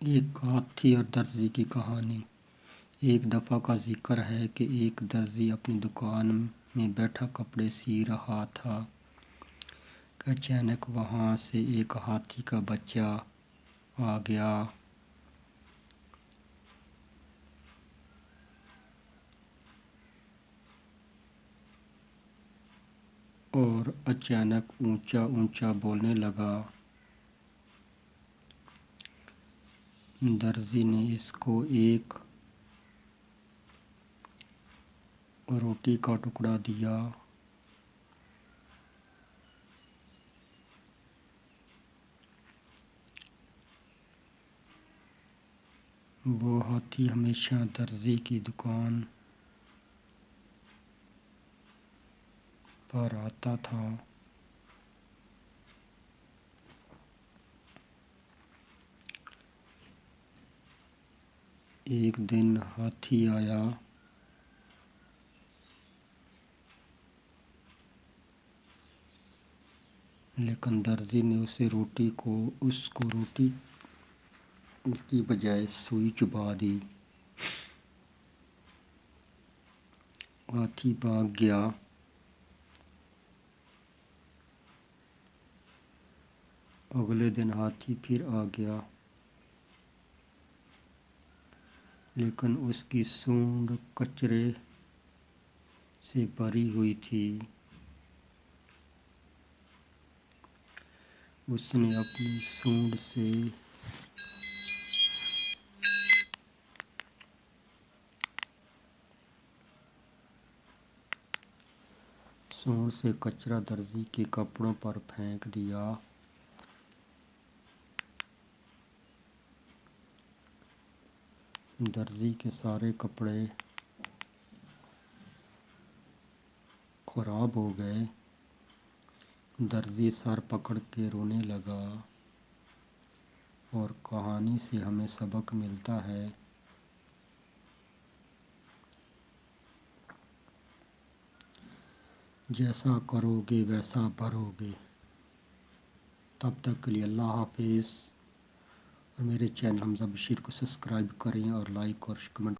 ایک ہاتھی اور درزی کی کہانی۔ ایک دفعہ کا ذکر ہے کہ ایک درزی اپنی دکان میں بیٹھا کپڑے سی رہا تھا کہ اچانک وہاں سے ایک ہاتھی کا بچہ آ گیا اور اچانک اونچا اونچا بولنے لگا۔ درزی نے اس کو ایک روٹی کا ٹکڑا دیا۔ وہ ہاتھی ہمیشہ درزی کی دکان پر آتا تھا۔ ایک دن ہاتھی آیا لیکن درزی نے روٹی کی بجائے سوئی چبھا دی۔ ہاتھی بھاگ گیا۔ اگلے دن ہاتھی پھر آ گیا لیکن اس کی سونڈ کچرے سے بھری ہوئی تھی۔ اس نے اپنی سونڈ سے کچرا درزی کے کپڑوں پر پھینک دیا۔ درزی کے سارے کپڑے خراب ہو گئے۔ درزی سر پکڑ کے رونے لگا۔ اور کہانی سے ہمیں سبق ملتا ہے جیسا کرو گے ویسا بھرو گے۔ تب تک کے لیے اللہ حافظ۔ اور میرے چینل حمزہ بشیر کو سبسکرائب کریں اور لائک اور کمنٹ